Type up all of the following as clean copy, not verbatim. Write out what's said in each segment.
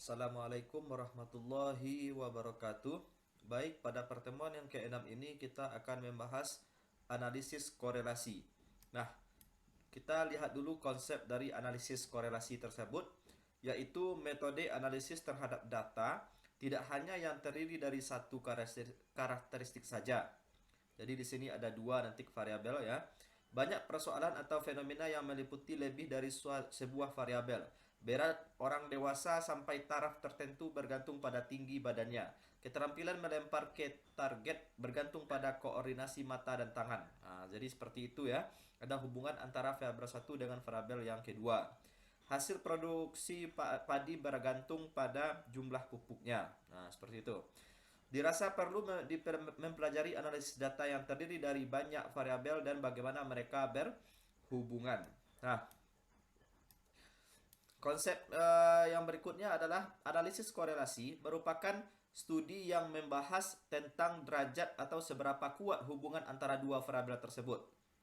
Assalamualaikum warahmatullahi wabarakatuh. Baik, pada pertemuan yang ke-6 ini kita akan membahas analisis korelasi. Nah, kita lihat dulu konsep dari analisis korelasi tersebut, yaitu metode analisis terhadap data tidak hanya yang terdiri dari satu karakteristik saja. Jadi di sini ada dua nanti variabel ya. Banyak persoalan atau fenomena yang meliputi lebih dari sebuah variabel. Berat orang dewasa sampai taraf tertentu bergantung pada tinggi badannya. Keterampilan melempar ke target bergantung pada koordinasi mata dan tangan. Nah, jadi seperti itu ya. Ada hubungan antara variabel satu dengan variabel yang kedua. Hasil produksi padi bergantung pada jumlah pupuknya. Nah, seperti itu. Dirasa perlu mempelajari analisis data yang terdiri dari banyak variabel dan bagaimana mereka berhubungan. Nah, konsep yang berikutnya adalah analisis korelasi merupakan studi yang membahas tentang derajat atau seberapa kuat hubungan antara dua variabel tersebut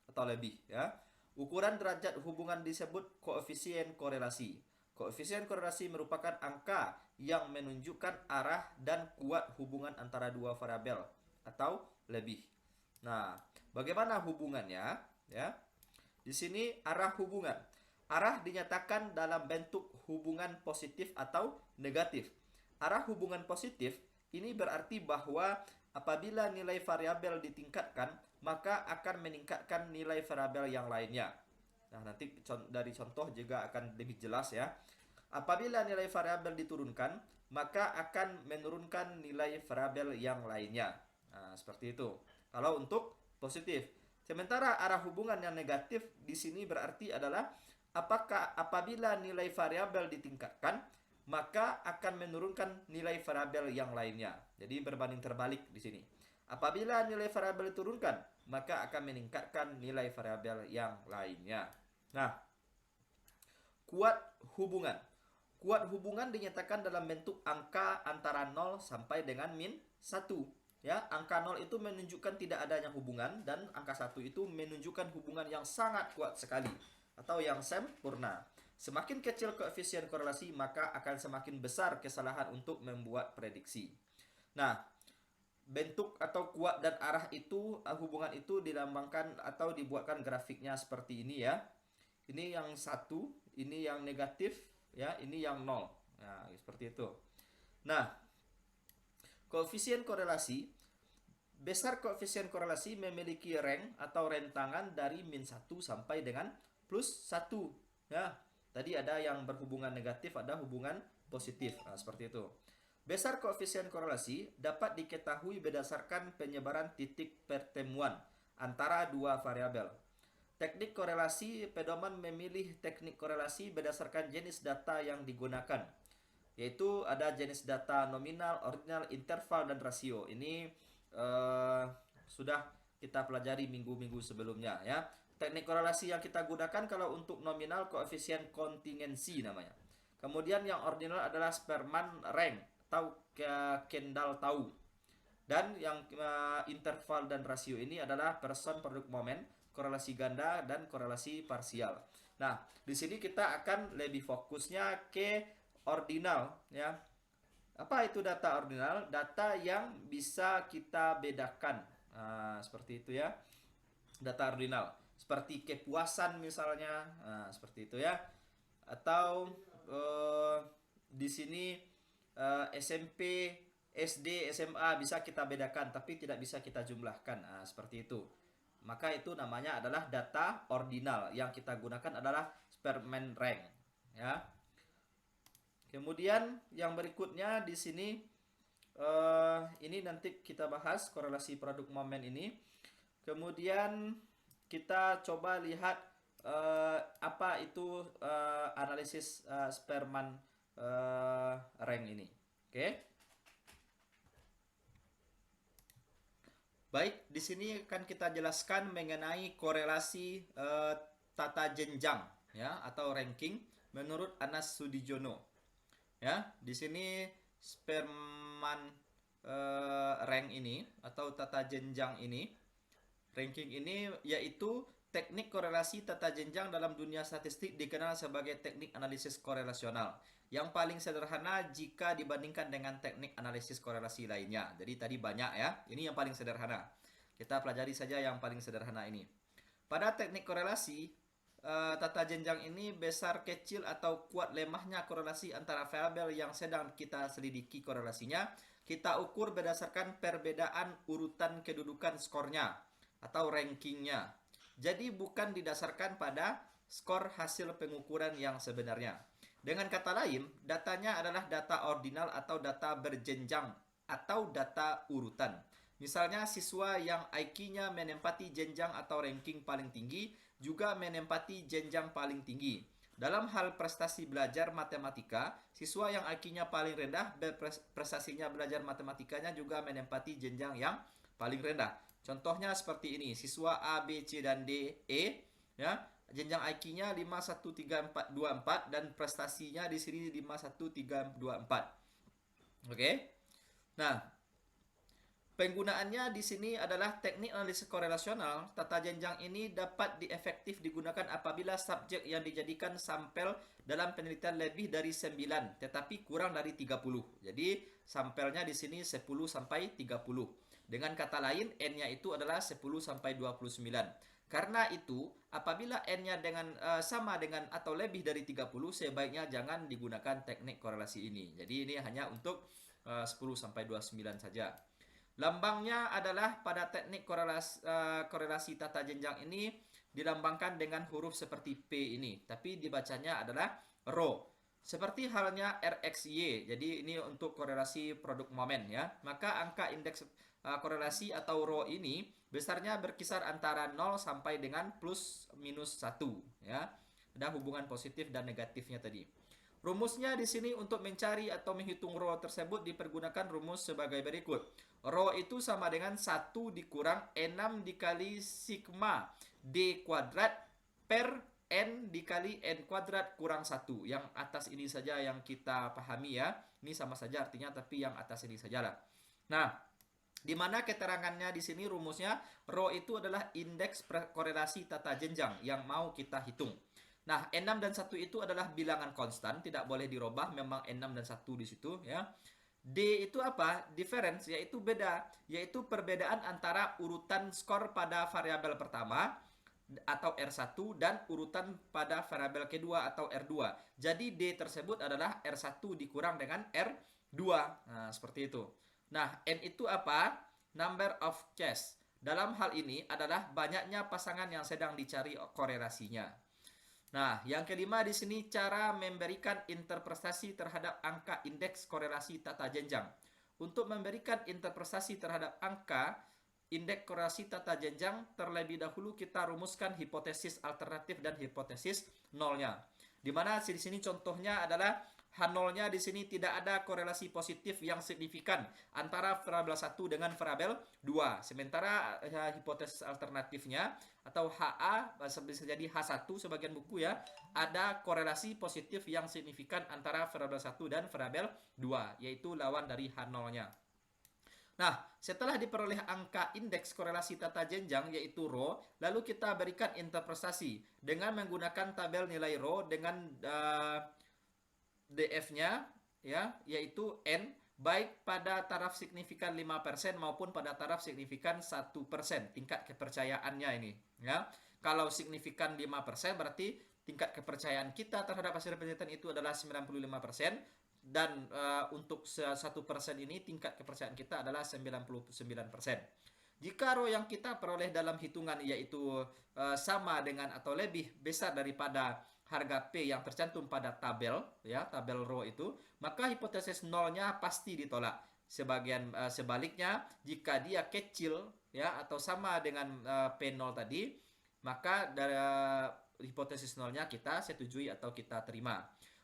atau lebih ya. Ukuran derajat hubungan disebut koefisien korelasi. Koefisien korelasi merupakan angka yang menunjukkan arah dan kuat hubungan antara dua variabel atau lebih. Nah, bagaimana hubungannya? Ya, di sini arah hubungan. Arah dinyatakan dalam bentuk hubungan positif atau negatif. Arah hubungan positif ini berarti bahwa apabila nilai variabel ditingkatkan, maka akan meningkatkan nilai variabel yang lainnya. Nah, nanti dari contoh juga akan lebih jelas ya. Apabila nilai variabel diturunkan, maka akan menurunkan nilai variabel yang lainnya. Nah, seperti itu. Kalau untuk positif. Sementara arah hubungan yang negatif di sini berarti adalah apabila nilai variabel ditingkatkan, maka akan menurunkan nilai variabel yang lainnya. Jadi berbanding terbalik di sini. Apabila nilai variabel diturunkan, maka akan meningkatkan nilai variabel yang lainnya. Nah, kuat hubungan. Kuat hubungan dinyatakan dalam bentuk angka antara 0 sampai dengan min 1. Ya, angka 0 itu menunjukkan tidak adanya hubungan dan angka 1 itu menunjukkan hubungan yang sangat kuat sekali atau yang sempurna. Semakin kecil koefisien korelasi, maka akan semakin besar kesalahan untuk membuat prediksi. Nah, bentuk atau kuat dan arah itu, hubungan itu dilambangkan atau dibuatkan grafiknya seperti ini ya. Ini yang satu, ini yang negatif, ya, ini yang nol. Nah, seperti itu. Nah, koefisien korelasi, besar koefisien korelasi memiliki range atau rentangan dari min 1 sampai dengan plus 1. Ya, tadi ada yang berhubungan negatif, ada hubungan positif. Nah, seperti itu. Besar koefisien korelasi dapat diketahui berdasarkan penyebaran titik pertemuan antara dua variabel. Teknik korelasi, pedoman memilih teknik korelasi berdasarkan jenis data yang digunakan, yaitu ada jenis data nominal, ordinal, interval, dan rasio. Ini sudah kita pelajari minggu-minggu sebelumnya ya. Teknik korelasi yang kita gunakan kalau untuk nominal koefisien kontingensi namanya. Kemudian yang ordinal adalah Spearman rank atau Kendall tahu. Dan yang interval dan rasio ini adalah person produk momen, korelasi ganda, dan korelasi parsial. Nah, di sini kita akan lebih fokusnya ke ordinal ya. Apa itu data ordinal? Data yang bisa kita bedakan. Nah, seperti itu ya. Data ordinal. Seperti kepuasan misalnya. Nah, seperti itu ya. Atau di sini SMP, SD, SMA bisa kita bedakan, tapi tidak bisa kita jumlahkan. Nah, seperti itu. Maka itu namanya adalah data ordinal. Yang kita gunakan adalah Spearman rank. Ya. Kemudian yang berikutnya di sini ini nanti kita bahas korelasi produk momen ini. Kemudian kita coba lihat apa itu analisis Spearman rank ini. Oke. Baik, di sini akan kita jelaskan mengenai korelasi tata jenjang ya atau ranking menurut Anas Sudijono. Ya, di sini Spearman rank ini atau tata jenjang ini, ranking ini yaitu teknik korelasi tata jenjang dalam dunia statistik dikenal sebagai teknik analisis korelasional yang paling sederhana jika dibandingkan dengan teknik analisis korelasi lainnya. Jadi tadi banyak ya, ini yang paling sederhana. Kita pelajari saja yang paling sederhana ini. Pada teknik korelasi, tata jenjang ini besar kecil atau kuat lemahnya korelasi antara variabel yang sedang kita selidiki korelasinya, kita ukur berdasarkan perbedaan urutan kedudukan skornya atau rankingnya. Jadi bukan didasarkan pada skor hasil pengukuran yang sebenarnya. Dengan kata lain, datanya adalah data ordinal atau data berjenjang atau data urutan. Misalnya siswa yang IQ-nya menempati jenjang atau ranking paling tinggi juga menempati jenjang paling tinggi. Dalam hal prestasi belajar matematika, siswa yang IQ-nya paling rendah prestasinya belajar matematikanya juga menempati jenjang yang paling rendah. Contohnya seperti ini, siswa A, B, C, dan D, E, ya, jenjang IQ-nya 5, 1, 3, 4, 2, 4 dan prestasinya di sini 5, 1, 3, 2, 4. Oke. Nah, penggunaannya di sini adalah teknik analisis korelasional. Tata jenjang ini dapat efektif digunakan apabila subjek yang dijadikan sampel dalam penelitian lebih dari 9, tetapi kurang dari 30. Jadi, sampelnya di sini 10 sampai 30. Dengan kata lain, N-nya itu adalah 10 sampai 29. Karena itu, apabila N-nya sama dengan atau lebih dari 30, sebaiknya jangan digunakan teknik korelasi ini. Jadi ini hanya untuk 10 sampai 29 saja. Lambangnya adalah pada teknik korelasi tata jenjang ini dilambangkan dengan huruf seperti P ini, tapi dibacanya adalah rho. Seperti halnya RXY, jadi ini untuk korelasi produk momen ya. Maka angka indeks korelasi atau rho ini besarnya berkisar antara 0 sampai dengan plus minus 1 ya. Ada hubungan positif dan negatifnya tadi. Rumusnya di sini untuk mencari atau menghitung rho tersebut dipergunakan rumus sebagai berikut. Rho itu sama dengan 1 dikurang 6 dikali sigma D kuadrat per N dikali N kuadrat kurang 1. Yang atas ini saja yang kita pahami ya. Ini sama saja artinya, tapi yang atas ini sajalah. Nah, di mana keterangannya di sini rumusnya, rho itu adalah indeks korelasi tata jenjang yang mau kita hitung. Nah, N6 dan 1 itu adalah bilangan konstan, tidak boleh dirubah, memang N6 dan 1 di situ ya. D itu apa? Difference, yaitu beda, yaitu perbedaan antara urutan skor pada variabel pertama atau R1 dan urutan pada variabel kedua atau R2. Jadi D tersebut adalah R1 dikurang dengan R2. Nah, seperti itu. Nah, N itu apa? Number of case. Dalam hal ini adalah banyaknya pasangan yang sedang dicari korelasinya. Nah, yang kelima di sini cara memberikan interpretasi terhadap angka indeks korelasi tata jenjang. Untuk memberikan interpretasi terhadap angka indeks korelasi tata jenjang, terlebih dahulu kita rumuskan hipotesis alternatif dan hipotesis nolnya. Di mana di sini contohnya adalah H0-nya di sini tidak ada korelasi positif yang signifikan antara variabel 1 dengan variabel 2. Sementara hipotesis alternatifnya atau HA bisa jadi H1 sebagian buku ya, ada korelasi positif yang signifikan antara variabel 1 dan variabel 2, yaitu lawan dari H0-nya. Nah, setelah diperoleh angka indeks korelasi tata jenjang yaitu rho, lalu kita berikan interpretasi dengan menggunakan tabel nilai rho dengan DF-nya ya, yaitu N baik pada taraf signifikan 5% maupun pada taraf signifikan 1%, tingkat kepercayaannya ini ya. Kalau signifikan 5% berarti tingkat kepercayaan kita terhadap hasil penelitian itu adalah 95%, dan untuk 1% ini tingkat kepercayaan kita adalah 99%. Jika rho yang kita peroleh dalam hitungan yaitu sama dengan atau lebih besar daripada harga P yang tercantum pada tabel ya, tabel rho itu, maka hipotesis nolnya pasti ditolak. Sebaliknya, jika dia kecil ya atau sama dengan P0 tadi, maka dari hipotesis nolnya kita setujui atau kita terima.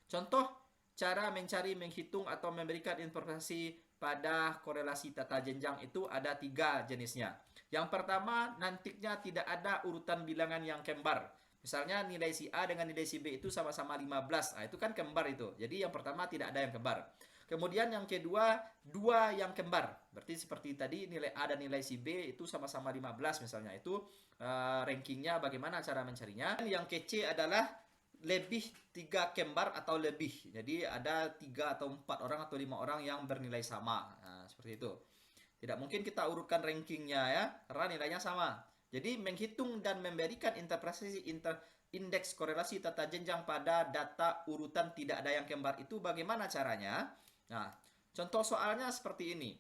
Contoh cara mencari, menghitung atau memberikan informasi pada korelasi tata jenjang itu ada 3 jenisnya. Yang pertama, nantinya tidak ada urutan bilangan yang kembar. Misalnya nilai si A dengan nilai si B itu sama-sama 15. Nah, itu kan kembar itu. Jadi yang pertama tidak ada yang kembar. Kemudian yang kedua, 2 yang kembar. Berarti seperti tadi nilai A dan nilai si B itu sama-sama 15 misalnya. Itu rankingnya bagaimana cara mencarinya. Yang kece adalah lebih 3 kembar atau lebih. Jadi ada 3 atau 4 orang atau 5 orang yang bernilai sama. Nah, seperti itu. Tidak mungkin kita urutkan rankingnya ya, karena nilainya sama. Jadi menghitung dan memberikan interpretasi indeks korelasi tata jenjang pada data urutan tidak ada yang kembar itu bagaimana caranya? Nah, contoh soalnya seperti ini.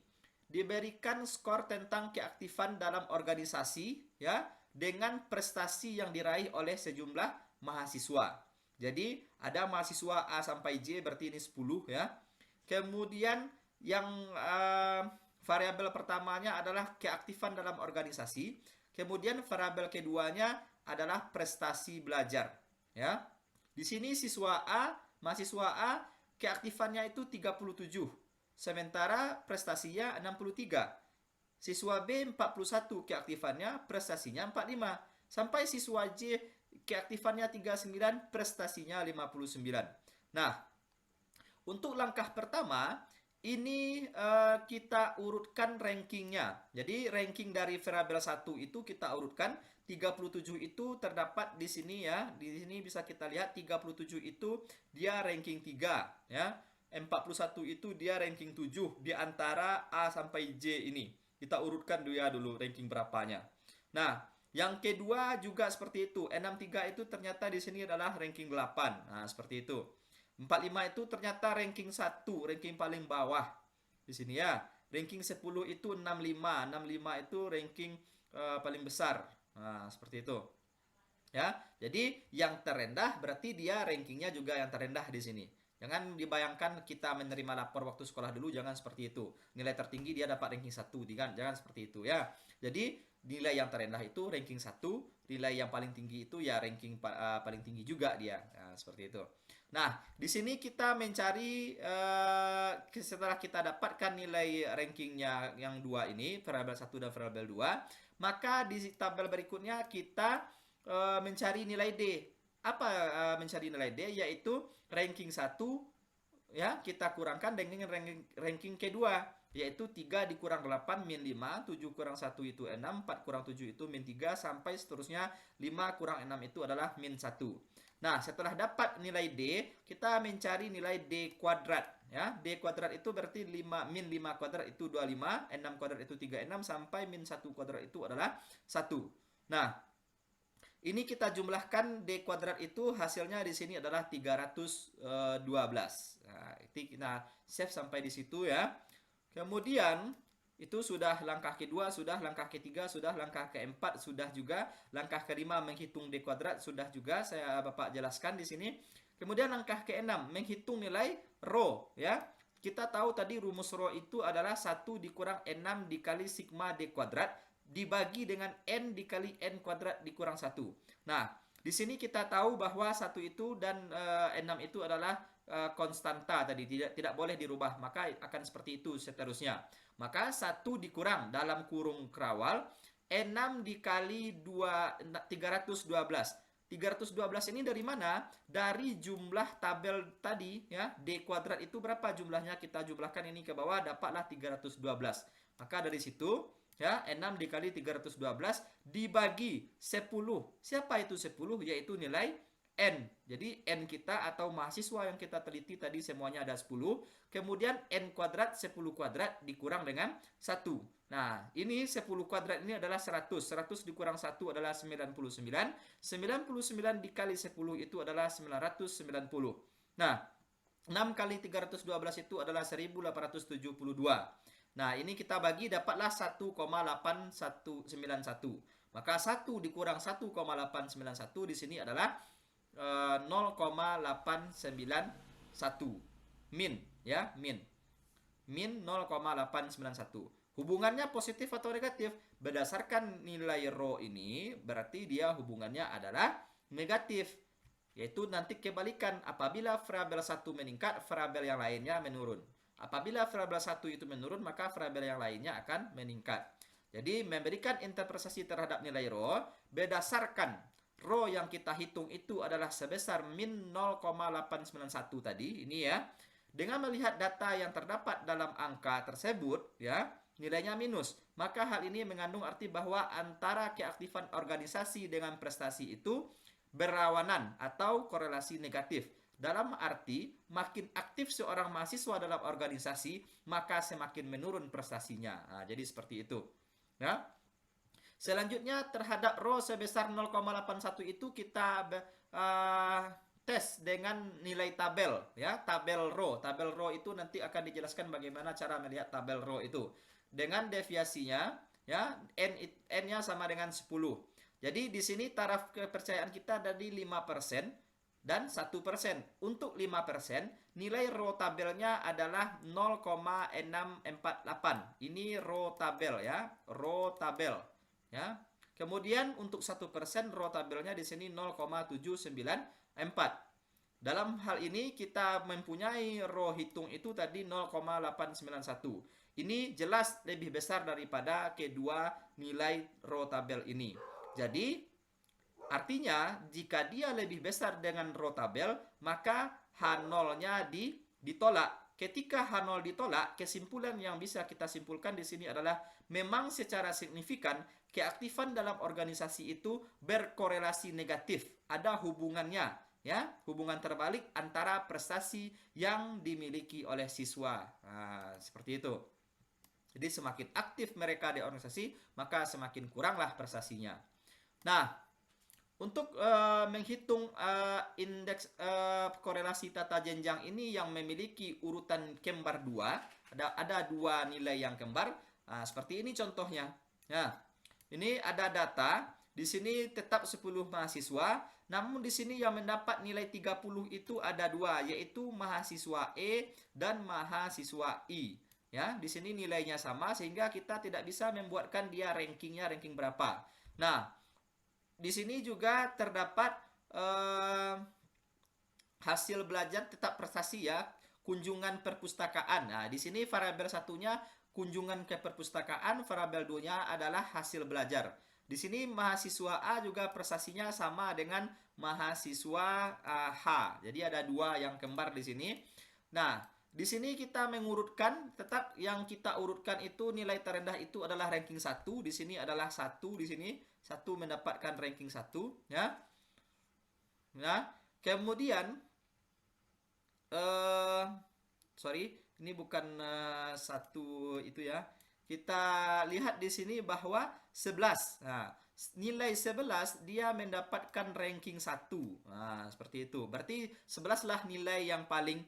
Diberikan skor tentang keaktifan dalam organisasi ya dengan prestasi yang diraih oleh sejumlah mahasiswa. Jadi ada mahasiswa A sampai J berarti ini 10 ya. Kemudian yang variabel pertamanya adalah keaktifan dalam organisasi. Kemudian variabel keduanya adalah prestasi belajar ya. Di sini mahasiswa A keaktifannya itu 37. Sementara prestasinya 63. Siswa B 41 keaktifannya, prestasinya 45. Sampai siswa J keaktifannya 39, prestasinya 59. Nah, untuk langkah pertama, ini kita urutkan rankingnya. Jadi ranking dari variabel 1 itu kita urutkan. 37 itu terdapat di sini ya. Di sini bisa kita lihat 37 itu dia ranking 3 ya. 41 itu dia ranking 7 di antara A sampai J ini. Kita urutkan dulu ranking berapanya. Nah, yang kedua juga seperti itu. 63 itu ternyata di sini adalah ranking 8. Nah, seperti itu. 45 itu ternyata ranking 1, ranking paling bawah. Di sini ya. Ranking 10 itu 65. 65 itu ranking paling besar. Nah, seperti itu. Ya. Jadi yang terendah berarti dia rankingnya juga yang terendah di sini. Jangan dibayangkan kita menerima lapor waktu sekolah dulu, jangan seperti itu. Nilai tertinggi dia dapat ranking 1, jangan seperti itu ya. Jadi nilai yang terendah itu ranking 1, nilai yang paling tinggi itu ya ranking paling tinggi juga dia. Nah, seperti itu. Nah, di sini kita mencari setelah kita dapatkan nilai rankingnya yang dua ini, variabel 1 dan variabel 2, maka di tabel berikutnya kita mencari nilai D. Apa mencari nilai D? Yaitu ranking 1 ya kita kurangkan dengan ranking kedua, yaitu 3 dikurang 8 min 5, 7 kurang 1 itu 6, 4 kurang 7 itu min 3, sampai seterusnya 5 kurang 6 itu adalah min 1. Nah, setelah dapat nilai D, kita mencari nilai D kuadrat ya. D kuadrat itu berarti 5 min 5 kuadrat itu 25, 6 kuadrat itu 36, sampai min 1 kuadrat itu adalah 1. Nah, ini kita jumlahkan D kuadrat itu hasilnya di sini adalah 312. Nah, itu kita save sampai di situ ya. Kemudian itu sudah langkah kedua, sudah langkah ketiga, sudah langkah keempat, sudah juga langkah kelima menghitung D kuadrat, sudah juga saya Bapak jelaskan di sini. Kemudian langkah keenam menghitung nilai rho ya. Kita tahu tadi rumus rho itu adalah 1 dikurang 6 dikali sigma D kuadrat dibagi dengan N dikali N kuadrat dikurang 1. Nah, di sini kita tahu bahwa 1 itu dan 6 itu adalah konstanta tadi, tidak boleh dirubah, maka akan seperti itu seterusnya. Maka 1 dikurang dalam kurung kerawal 6 dikali 312. 312 ini dari mana? Dari jumlah tabel tadi ya. D kuadrat itu berapa jumlahnya? Kita jumlahkan ini ke bawah, dapatlah 312. Maka dari situ ya, 6 dikali 312 dibagi 10. Siapa itu 10? Yaitu nilai N. Jadi N kita atau mahasiswa yang kita teliti tadi semuanya ada 10. Kemudian N kuadrat 10 kuadrat dikurang dengan 1. Nah, ini 10 kuadrat ini adalah 100. 100 dikurang 1 adalah 99. 99 dikali 10 itu adalah 990. Nah, 6 kali 312 itu adalah 1872. Nah, ini kita bagi dapatlah 1,8191. Maka 1 dikurang 1,891 di sini adalah 0,891. Min ya, min 0,891. Hubungannya positif atau negatif? Berdasarkan nilai rho ini berarti dia hubungannya adalah negatif. Yaitu nanti kebalikan, apabila variabel 1 meningkat, variabel yang lainnya menurun. Apabila variabel 1 itu menurun, maka variabel yang lainnya akan meningkat. Jadi memberikan interpretasi terhadap nilai rho berdasarkan rho yang kita hitung itu adalah sebesar min 0,891 tadi, ini ya. Dengan melihat data yang terdapat dalam angka tersebut ya, nilainya minus, maka hal ini mengandung arti bahwa antara keaktifan organisasi dengan prestasi itu berlawanan atau korelasi negatif. Dalam arti, makin aktif seorang mahasiswa dalam organisasi, maka semakin menurun prestasinya. Nah, jadi seperti itu. Ya. Selanjutnya terhadap rho sebesar 0,81 itu kita tes dengan nilai tabel, ya, tabel rho. Tabel rho itu nanti akan dijelaskan bagaimana cara melihat tabel rho itu. Dengan deviasinya, ya, n-nya sama dengan 10. Jadi di sini taraf kepercayaan kita dari 5% dan 1%. Untuk 5%, nilai rho tabelnya adalah 0,648. Ini rho tabel, ya, rho tabel. Ya. Kemudian untuk 1% rho tabelnya di sini 0,794. Dalam hal ini kita mempunyai rho hitung itu tadi 0,891. Ini jelas lebih besar daripada kedua nilai rho tabel ini. Jadi artinya jika dia lebih besar dengan rho tabel, maka H0-nya ditolak. Ketika H0 ditolak, kesimpulan yang bisa kita simpulkan di sini adalah memang secara signifikan keaktifan dalam organisasi itu berkorelasi negatif. Ada hubungannya, ya, hubungan terbalik antara prestasi yang dimiliki oleh siswa. Nah, seperti itu. Jadi semakin aktif mereka di organisasi, maka semakin kuranglah prestasinya. Nah, untuk menghitung indeks korelasi tata jenjang ini yang memiliki urutan kembar 2, ada 2 nilai yang kembar. Nah, seperti ini contohnya. Nah, ini ada data, di sini tetap 10 mahasiswa, namun di sini yang mendapat nilai 30 itu ada 2, yaitu mahasiswa E dan mahasiswa I. Ya, di sini nilainya sama sehingga kita tidak bisa membuatkan dia ranking berapa. Nah, di sini juga terdapat hasil belajar tetap prestasi, ya, kunjungan perpustakaan. Nah, di sini variabel satunya kunjungan ke perpustakaan, variabel 2-nya adalah hasil belajar. Di sini mahasiswa A juga prestasinya sama dengan mahasiswa H. Jadi ada 2 yang kembar di sini. Nah, di sini kita mengurutkan, tetap yang kita urutkan itu nilai terendah itu adalah ranking 1. Di sini adalah 1 di sini. 1 mendapatkan ranking 1, ya. Nah, kemudian ini bukan 1 itu, ya. Kita lihat di sini bahwa 11. Nah, nilai 11 dia mendapatkan ranking 1. Nah, seperti itu. Berarti 11 lah nilai yang paling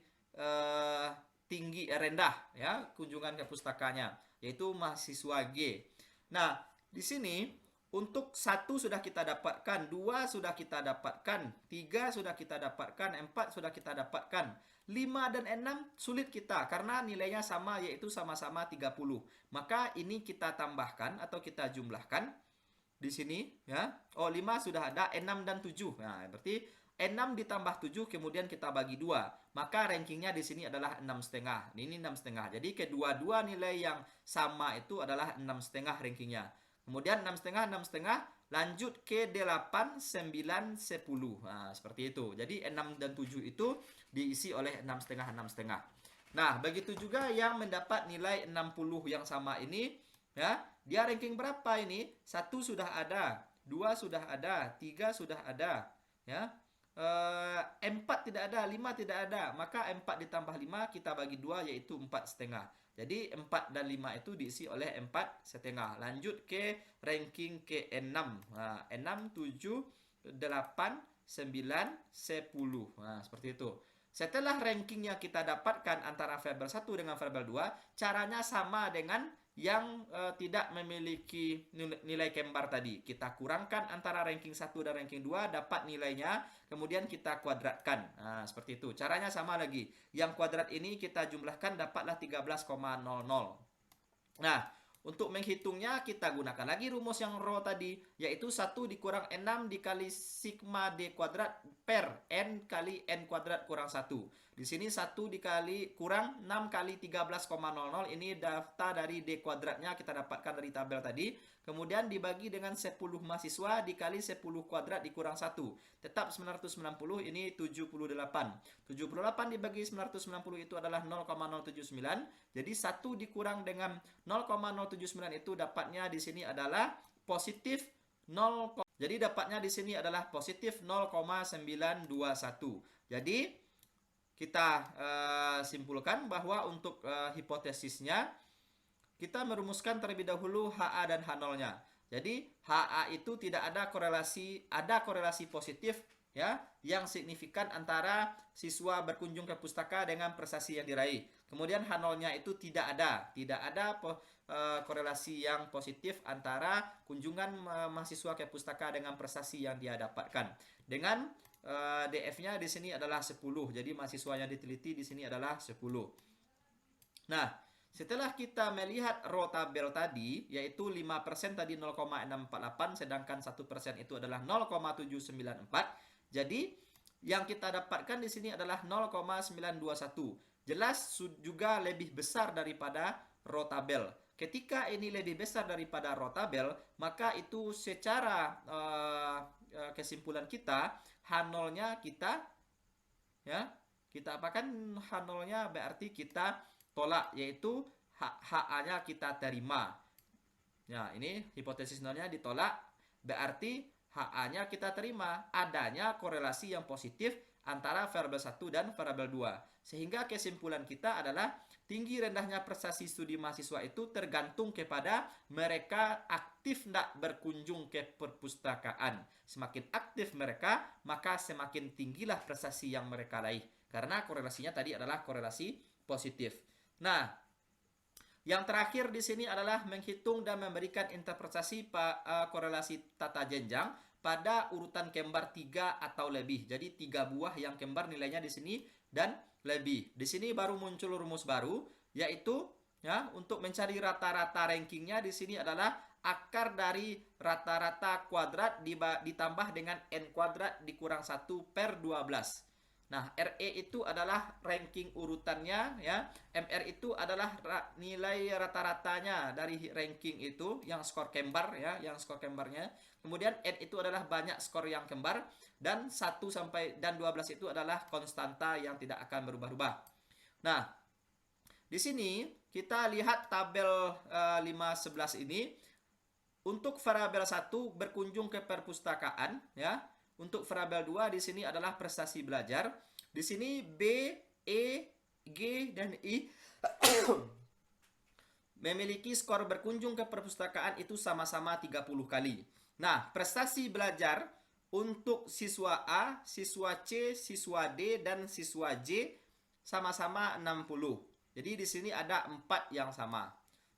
tinggi, rendah, ya, kunjungan ke pustakanya, yaitu mahasiswa G. Nah, di sini untuk 1 sudah kita dapatkan, 2 sudah kita dapatkan, 3 sudah kita dapatkan, 4 sudah kita dapatkan, 5 dan 6 sulit kita karena nilainya sama, yaitu sama-sama 30. Maka ini kita tambahkan atau kita jumlahkan di sini, ya. Oh, 5 sudah ada, 6 dan 7. Nah, berarti 6 ditambah 7 kemudian kita bagi 2. Maka rankingnya di sini adalah 6,5. Ini 6,5. Jadi kedua-dua nilai yang sama itu adalah 6,5 rankingnya. Kemudian 6,5, 6,5, lanjut ke 8, 9, 10. Nah, seperti itu. Jadi 6 dan 7 itu diisi oleh 6,5, 6,5. Nah, begitu juga yang mendapat nilai 60 yang sama ini, ya. Dia ranking berapa ini? 1 sudah ada, 2 sudah ada, 3 sudah ada, ya. 4 tidak ada, 5 tidak ada. Maka 4 ditambah 5 kita bagi 2, yaitu 4,5. Jadi 4 dan 5 itu diisi oleh 4,5. Lanjut ke ranking ke 6. Nah, 6, 7, 8, 9, 10. Nah, seperti itu. Setelah rankingnya kita dapatkan antara variabel 1 dengan variabel 2, caranya sama dengan yang tidak memiliki nilai kembar tadi. Kita kurangkan antara ranking 1 dan ranking 2, dapat nilainya, kemudian kita kuadratkan. Nah, seperti itu. Caranya sama lagi. Yang kuadrat ini kita jumlahkan, dapatlah 13,00. Nah, untuk menghitungnya kita gunakan lagi rumus yang rho tadi, yaitu 1 dikurang 6 dikali sigma D kuadrat per N kali N kuadrat kurang 1. Di sini 1 dikali kurang 6 kali 13,00. Ini data dari D kuadratnya kita dapatkan dari tabel tadi. Kemudian dibagi dengan 10 mahasiswa dikali 10 kuadrat dikurang 1. Tetap 990, ini 78. 78 dibagi 990 itu adalah 0,079. Jadi 1 dikurang dengan 0,079 itu dapatnya di sini adalah positif 0. Jadi dapatnya di sini adalah positif 0,921. Jadi kita simpulkan bahwa untuk hipotesisnya kita merumuskan terlebih dahulu HA dan H0-nya. Jadi HA itu tidak ada korelasi positif ya yang signifikan antara siswa berkunjung ke pustaka dengan prestasi yang diraih. Kemudian H0-nya itu tidak ada korelasi yang positif antara kunjungan mahasiswa ke pustaka dengan prestasi yang dia dapatkan. Dengan DF-nya di sini adalah 10. Jadi mahasiswa yang diteliti di sini adalah 10. Nah, setelah kita melihat row tabel tadi, yaitu 5% tadi 0,648, sedangkan 1% itu adalah 0,794. Jadi, yang kita dapatkan di sini adalah 0,921. Jelas juga lebih besar daripada row tabel. Ketika ini lebih besar daripada row tabel, maka itu secara kesimpulan kita, H0-nya kita apakan? H0-nya berarti kita tolak, yaitu HA-nya kita terima. Nah, ini hipotesis nolnya ditolak, berarti HA-nya kita terima. Adanya korelasi yang positif antara variabel 1 dan variabel 2. Sehingga kesimpulan kita adalah tinggi rendahnya prestasi studi mahasiswa itu tergantung kepada mereka aktif tidak berkunjung ke perpustakaan. Semakin aktif mereka, maka semakin tinggilah prestasi yang mereka raih. Karena korelasinya tadi adalah korelasi positif. Nah, yang terakhir di sini adalah menghitung dan memberikan interpretasi korelasi tata jenjang pada urutan kembar 3 atau lebih. Jadi 3 buah yang kembar nilainya di sini dan lebih. Di sini baru muncul rumus baru, yaitu untuk mencari rata-rata rankingnya di sini adalah akar dari rata-rata kuadrat ditambah dengan n kuadrat dikurang 1 per 12. Nah, RE itu adalah ranking urutannya ya. MR itu adalah nilai rata-ratanya dari ranking itu yang skor kembar ya, yang skor kembarnya. Kemudian N itu adalah banyak skor yang kembar dan 1 sampai 12 itu adalah konstanta yang tidak akan berubah-ubah. Nah, di sini kita lihat tabel 511 ini untuk variabel 1 berkunjung ke perpustakaan ya. Untuk variabel 2 di sini adalah prestasi belajar. Di sini B, E, G, dan I memiliki skor berkunjung ke perpustakaan itu sama-sama 30 kali. Nah, prestasi belajar untuk siswa A, siswa C, siswa D, dan siswa J sama-sama 60. Jadi di sini ada 4 yang sama.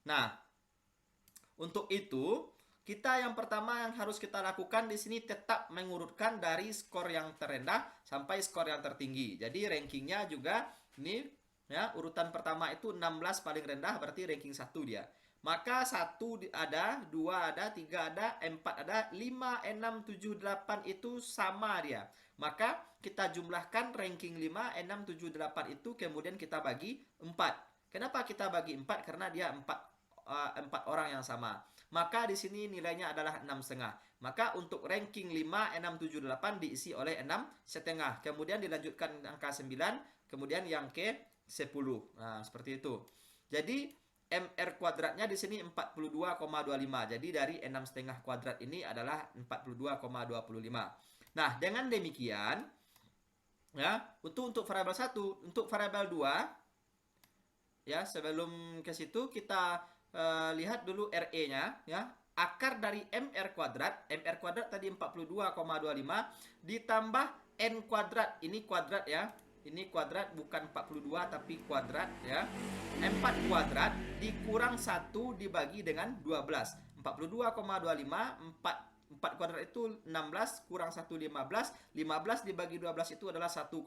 Nah, untuk itu kita yang pertama yang harus kita lakukan di sini tetap mengurutkan dari skor yang terendah sampai skor yang tertinggi. Jadi rankingnya juga ini ya, urutan pertama itu 16 paling rendah, berarti ranking 1 dia. Maka 1 ada, 2 ada, 3 ada, 4 ada, 5, 6, 7, 8 itu sama dia. Maka kita jumlahkan ranking 5, 6, 7, 8 itu kemudian kita bagi 4. Kenapa kita bagi 4? Karena dia 4 orang yang sama. Maka di sini nilainya adalah 6,5. Maka untuk ranking 5, 6, 7, 8 diisi oleh 6,5. Kemudian dilanjutkan angka 9, kemudian yang ke 10. Nah, seperti itu. Jadi MR kuadratnya di sini 42,25. Jadi dari 6,5 kuadrat ini adalah 42,25. Nah, dengan demikian ya, untuk variabel 1, untuk variabel 2 ya, sebelum ke situ kita lihat dulu RE-nya ya. Akar dari MR kuadrat tadi 42,25 ditambah N kuadrat. Ini kuadrat ya. Ini kuadrat bukan 42 tapi kuadrat ya. 4 kuadrat dikurang 1 dibagi dengan 12. 42,25 4 kuadrat itu 16 kurang 1 15. 15 dibagi 12 itu adalah 1,25.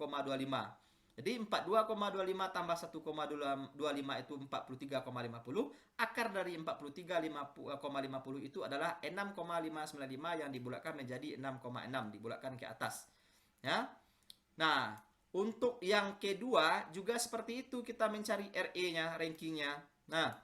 Jadi 42,25 tambah 1,25 itu 43,50. Akar dari 43,50 itu adalah 6,595 yang dibulatkan menjadi 6,6 dibulatkan ke atas. Ya. Nah, untuk yang kedua juga seperti itu, kita mencari RE-nya, rankingnya. Nah,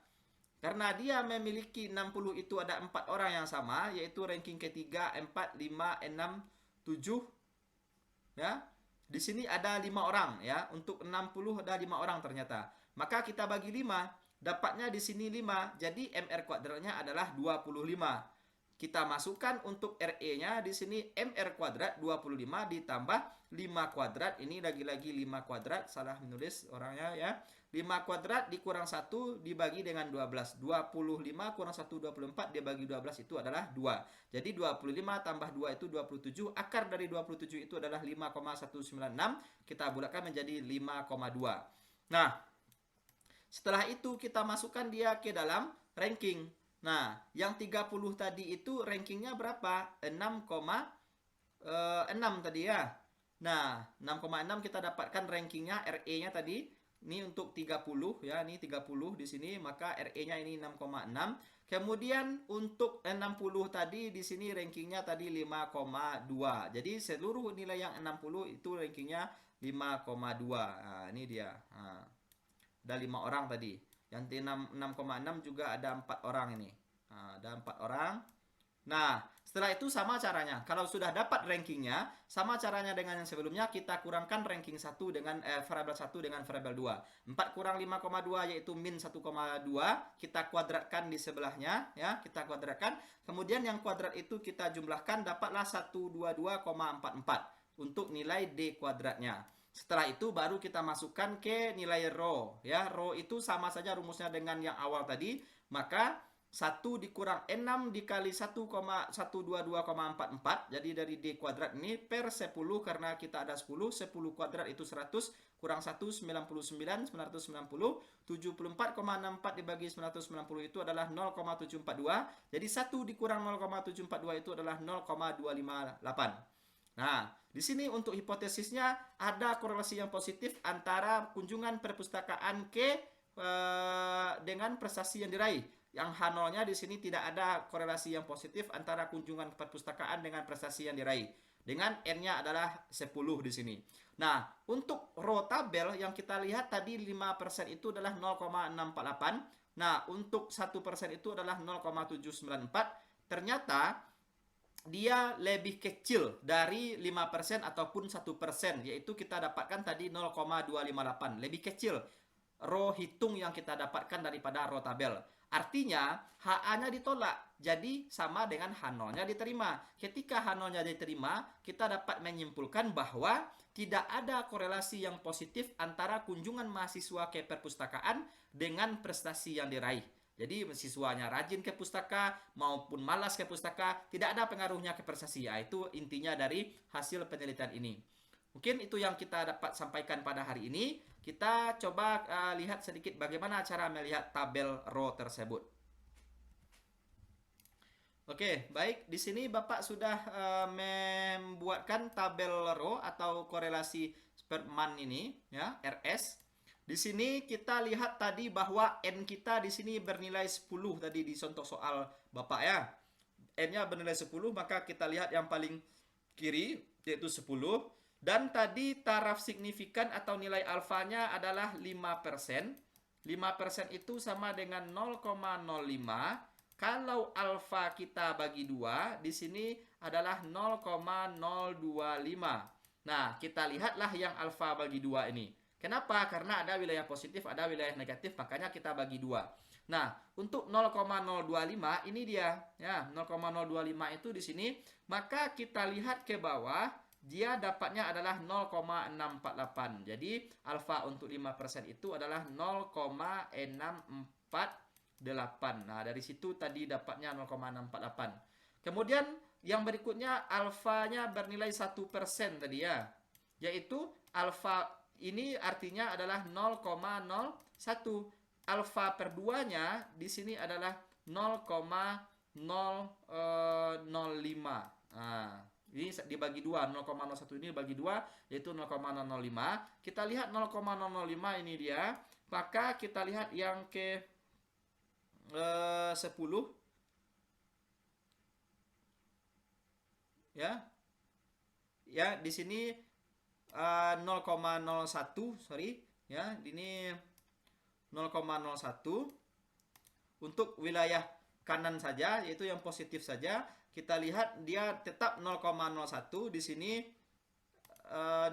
karena dia memiliki 60 itu ada 4 orang yang sama, yaitu ranking ketiga 4, 5, 6, 7 ya. Di sini ada 5 orang ya. Untuk 60 ada 5 orang ternyata. Maka kita bagi 5, dapatnya di sini 5. Jadi MR kuadratnya adalah 25. kita masukkan untuk RE-nya di sini MR kuadrat 25 ditambah 5 kuadrat. Ini lagi-lagi 5 kuadrat, salah menulis orangnya ya. 5 kuadrat dikurang 1 dibagi dengan 12. 25 kurang 1, 24 dibagi 12 itu adalah 2. Jadi 25 tambah 2 itu 27. Akar dari 27 itu adalah 5,196. Kita bulatkan menjadi 5,2. Nah, setelah itu kita masukkan dia ke dalam ranking. Nah, yang 30 tadi itu rankingnya berapa? 6,6 tadi ya. Nah, 6,6 kita dapatkan rankingnya RE-nya tadi. Ini untuk 30 ya, ini 30 di sini, maka RE-nya ini 6,6. Kemudian untuk 60 tadi di sini rankingnya tadi 5,2. Jadi seluruh nilai yang 60 itu rankingnya 5,2. Nah, ini dia. Nah, ada 5 orang tadi. Yang 6,6 juga ada 4 orang ini. Nah, ada 4 orang. Nah, setelah itu sama caranya. Kalau sudah dapat rankingnya, sama caranya dengan yang sebelumnya, kita kurangkan ranking 1 dengan variabel 1 dengan variabel 2. 4 kurang 5,2 yaitu min 1,2. Kita kuadratkan di sebelahnya, ya, kita kuadratkan. Kemudian yang kuadrat itu kita jumlahkan, dapatlah 122,44 untuk nilai D kuadratnya. Setelah itu baru kita masukkan ke nilai rho, ya. Rho itu sama saja rumusnya dengan yang awal tadi, maka 1 dikurang 6 dikali 1,122,44. Jadi dari D kuadrat ini per 10 karena kita ada 10. 10 kuadrat itu 100. Kurang 1, 99. 990. 74,64 dibagi 990 itu adalah 0,742. Jadi 1 dikurang 0,742 itu adalah 0,258. Nah, di sini untuk hipotesisnya ada korelasi yang positif antara kunjungan perpustakaan dengan prestasi yang diraih. Yang H0-nya di sini tidak ada korelasi yang positif antara kunjungan ke perpustakaan dengan prestasi yang diraih. Dengan N-nya adalah 10 di sini. Nah, untuk rho tabel yang kita lihat tadi 5% itu adalah 0,648. Nah, untuk 1% itu adalah 0,794. Ternyata dia lebih kecil dari 5% ataupun 1%, yaitu kita dapatkan tadi 0,258. Lebih kecil rho hitung yang kita dapatkan daripada rho tabel. Artinya HA-nya ditolak, jadi sama dengan H0-nya diterima. Ketika H0-nya diterima, kita dapat menyimpulkan bahwa tidak ada korelasi yang positif antara kunjungan mahasiswa ke perpustakaan dengan prestasi yang diraih. Jadi siswanya rajin ke pustaka maupun malas ke pustaka, tidak ada pengaruhnya ke prestasi. Itu intinya dari hasil penelitian ini. Mungkin itu yang kita dapat sampaikan pada hari ini. Kita coba lihat sedikit bagaimana cara melihat tabel rho tersebut. Oke, baik. Di sini Bapak sudah membuatkan tabel rho atau korelasi Spearman ini, ya, RS. Di sini kita lihat tadi bahwa N kita di sini bernilai 10 tadi di contoh soal Bapak ya. N-nya bernilai 10, maka kita lihat yang paling kiri yaitu 10. Dan tadi taraf signifikan atau nilai alfanya adalah 5%. 5% itu sama dengan 0,05. Kalau alfa kita bagi 2, di sini adalah 0,025. Nah, kita lihatlah yang alfa bagi 2 ini. Kenapa? Karena ada wilayah positif, ada wilayah negatif, makanya kita bagi 2. Nah, untuk 0,025 ini dia, ya, 0,025 itu di sini, maka kita lihat ke bawah, dia dapatnya adalah 0,648. Jadi alfa untuk 5% itu adalah 0,648. Nah, dari situ tadi dapatnya 0,648. Kemudian yang berikutnya alfanya bernilai 1% tadi ya. Yaitu alfa ini artinya adalah 0,01. Alfa per 2-nya di sini adalah 0,005. Nah, ini dibagi 2, 0,01 ini dibagi 2, yaitu 0,005. Kita lihat 0,005 ini dia. Maka kita lihat yang ke 10. Ya. Ya, di sini 0,01, sorry. Ya, ini 0,01. Untuk wilayah kanan saja, yaitu yang positif saja. Kita lihat dia tetap 0,01. Di sini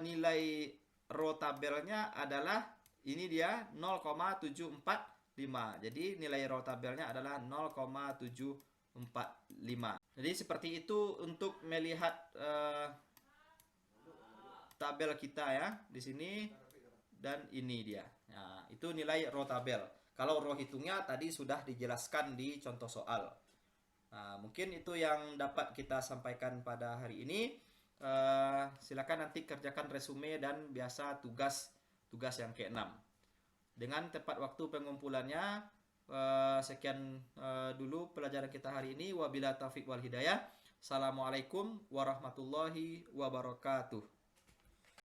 nilai rho tabelnya adalah ini dia 0,745. Jadi nilai rho tabelnya adalah 0,745. Jadi seperti itu untuk melihat tabel kita ya di sini, dan ini dia. Nah, itu nilai raw tabel. Kalau raw hitungnya tadi sudah dijelaskan di contoh soal. Nah, mungkin itu yang dapat kita sampaikan pada hari ini. Silakan nanti kerjakan resume dan biasa tugas yang keenam. Dengan tepat waktu pengumpulannya, sekian dulu pelajaran kita hari ini. Wabila taufiq wal hidayah. Assalamualaikum warahmatullahi wabarakatuh.